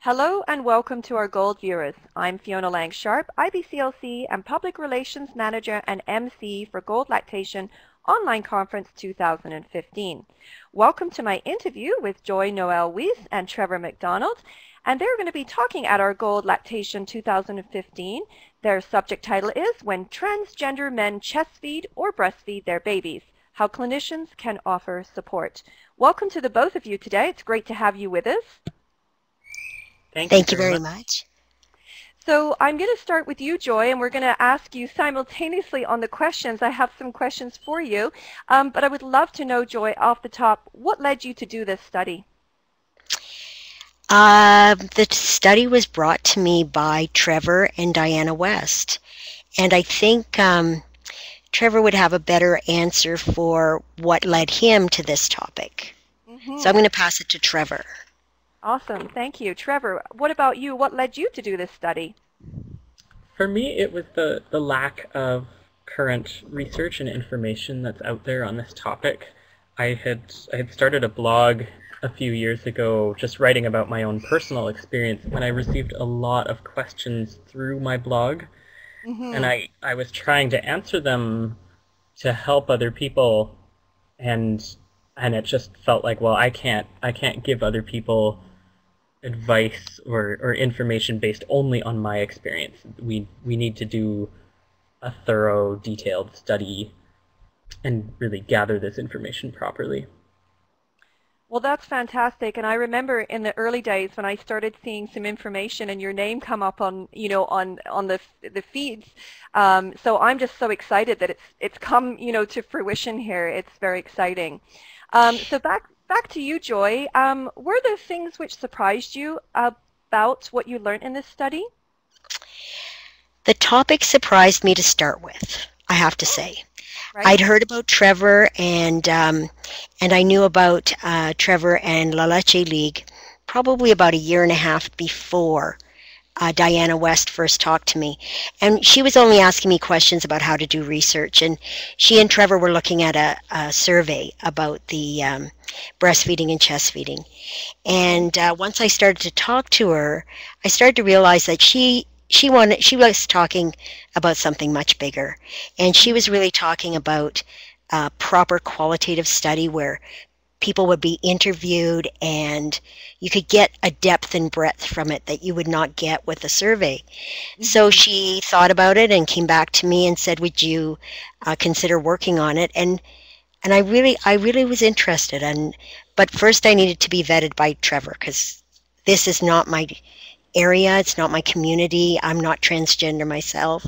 Hello and welcome to our Gold viewers. I'm Fiona Lang-Sharp, IBCLC and Public Relations Manager and MC for Gold Lactation Online Conference 2015. Welcome to my interview with Joy Noel-Weiss and Trevor MacDonald, and they're going to be talking at our Gold Lactation 2015. Their subject title is When Transgender Men Chest Feed or Breastfeed Their Babies, How Clinicians Can Offer Support. Welcome to the both of you today. It's great to have you with us. Thank you very much. So I'm going to start with you, Joy, and we're going to ask you simultaneously on the questions. I have some questions for you, but I would love to know, Joy, off the top, what led you to do this study? The study was brought to me by Trevor and Diana West, and I think Trevor would have a better answer for what led him to this topic. So I'm going to pass it to Trevor. Awesome. Thank you. Trevor, what about you? What led you to do this study? For me, it was the lack of current research and information that's out there on this topic. I had started a blog a few years ago just writing about my own personal experience, and I received a lot of questions through my blog. And I was trying to answer them to help other people, and it just felt like, well, I can't give other people advice or information based only on my experience. We need to do a thorough, detailed study and really gather this information properly. Well, that's fantastic. And I remember in the early days when I started seeing some information and your name come up on, on the feeds. So I'm just so excited that it's come, to fruition here. It's very exciting. So back to you, Joy. Were there things which surprised you about what you learned in this study? The topic surprised me to start with, I have to say. Right. I'd heard about Trevor, and I knew about Trevor and La Leche League probably about a year and a half before Diana West first talked to me. And she was only asking me questions about how to do research. And she and Trevor were looking at a survey about the breastfeeding and chest feeding. And once I started to talk to her, I started to realize that she was talking about something much bigger. And she was really talking about proper qualitative study where people would be interviewed and you could get a depth and breadth from it that you would not get with a survey. So she thought about it and came back to me and said, would you consider working on it? And I really was interested. But first I needed to be vetted by Trevor, because this is not my area. It's not my community. I'm not transgender myself.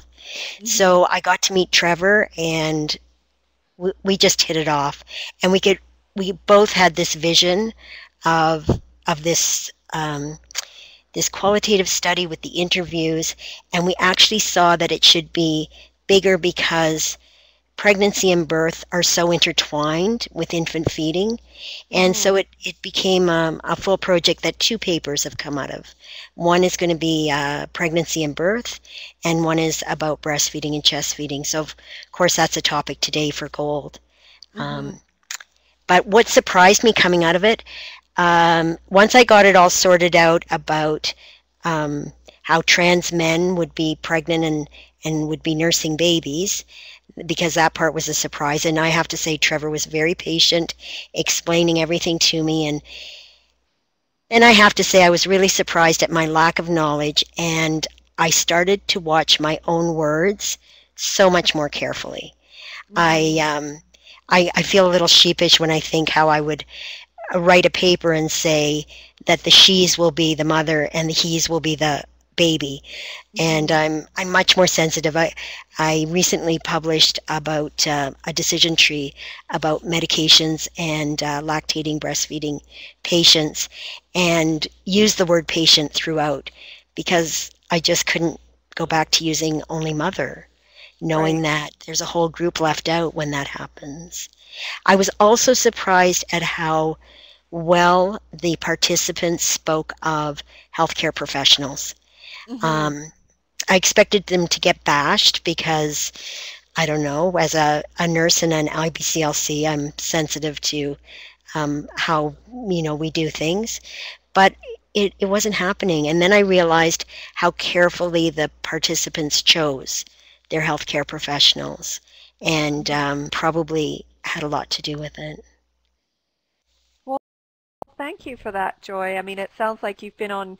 So I got to meet Trevor, and we just hit it off. And we both had this vision of this this qualitative study with the interviews, and we actually saw that it should be bigger because pregnancy and birth are so intertwined with infant feeding. And so it became a full project that 2 papers have come out of. One is going to be pregnancy and birth, and one is about breastfeeding and chest feeding. So, of course, that's a topic today for Gold. But what surprised me coming out of it, once I got it all sorted out about how trans men would be pregnant and would be nursing babies, because that part was a surprise. And I have to say, Trevor was very patient, explaining everything to me. And I have to say, I was really surprised at my lack of knowledge, and I started to watch my own words so much more carefully. I feel a little sheepish when I think how I would write a paper and say that the she's will be the mother and the he's will be the baby. And I'm much more sensitive. I recently published about a decision tree about medications and lactating breastfeeding patients, and used the word patient throughout because I just couldn't go back to using only mother, knowing that there's a whole group left out when that happens. I was also surprised at how well the participants spoke of healthcare professionals. I expected them to get bashed because, I don't know, as a nurse in an IBCLC, I'm sensitive to how we do things. But it wasn't happening. And then I realized how carefully the participants chose their healthcare professionals, and probably had a lot to do with it. Well, thank you for that, Joy. I mean, it sounds like you've been on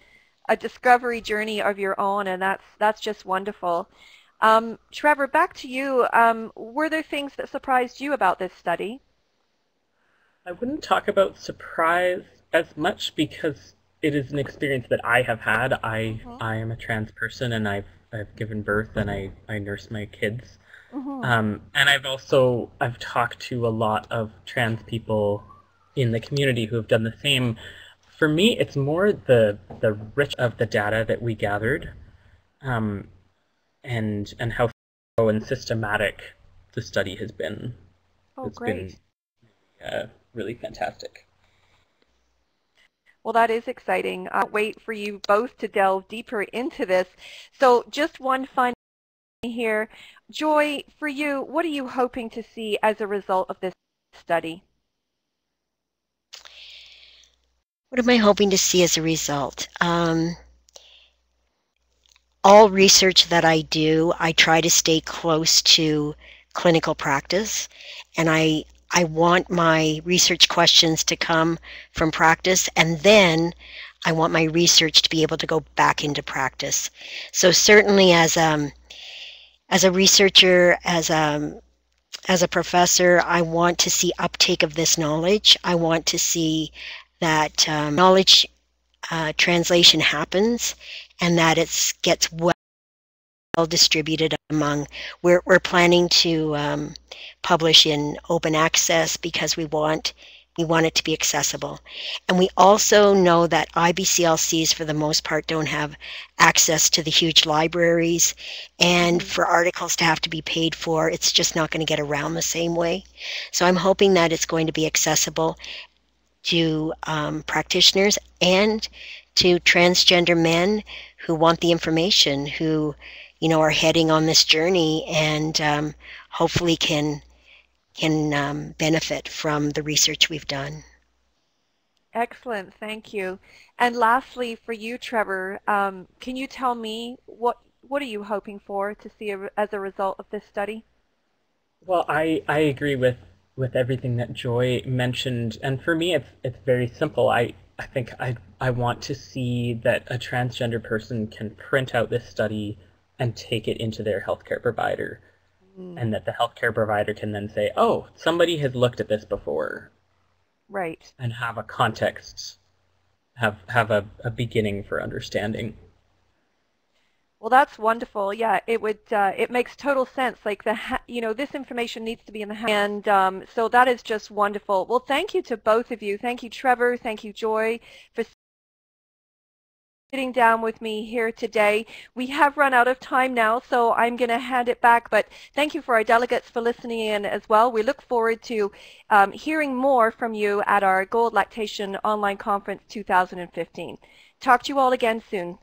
a discovery journey of your own, and that's just wonderful. Trevor, back to you. Were there things that surprised you about this study? I wouldn't talk about surprise as much because it is an experience that I have had. I am a trans person, and I've given birth, and I nurse my kids. And I've talked to a lot of trans people in the community who have done the same. For me, it's more the rich of the data that we gathered, and how thorough and systematic the study has been. Oh, great. Been really fantastic. Well, that is exciting. I'll wait for you both to delve deeper into this. So just one final here. Joy, for you, what are you hoping to see as a result of this study? What am I hoping to see as a result? All research that I do, I try to stay close to clinical practice, and I want my research questions to come from practice, and then I want my research to be able to go back into practice. So certainly as a researcher, as a professor, I want to see uptake of this knowledge. I want to see that knowledge translation happens, and that it gets well distributed among. We're planning to publish in open access because we want it to be accessible. And we also know that IBCLCs for the most part don't have access to the huge libraries, and for articles to have to be paid for, it's just not going to get around the same way. So I'm hoping that it's going to be accessible to practitioners and to transgender men who want the information, who are heading on this journey, and hopefully can benefit from the research we've done. Excellent, thank you. And lastly, for you, Trevor, can you tell me what are you hoping for to see as a result of this study? Well, I agree with everything that Joy mentioned, and for me, it's very simple. I think I want to see that a transgender person can print out this study and take it into their healthcare provider, and that the healthcare provider can then say, oh, somebody has looked at this before. Right. And have a context, have a beginning for understanding. Well, that's wonderful. Yeah, it would. It makes total sense. Like this information needs to be in the hands, and so that is just wonderful. Well, thank you to both of you. Thank you, Trevor. Thank you, Joy, for sitting down with me here today. We have run out of time now, so I'm going to hand it back. But thank you for our delegates for listening in as well. We look forward to hearing more from you at our Gold Lactation Online Conference 2015. Talk to you all again soon.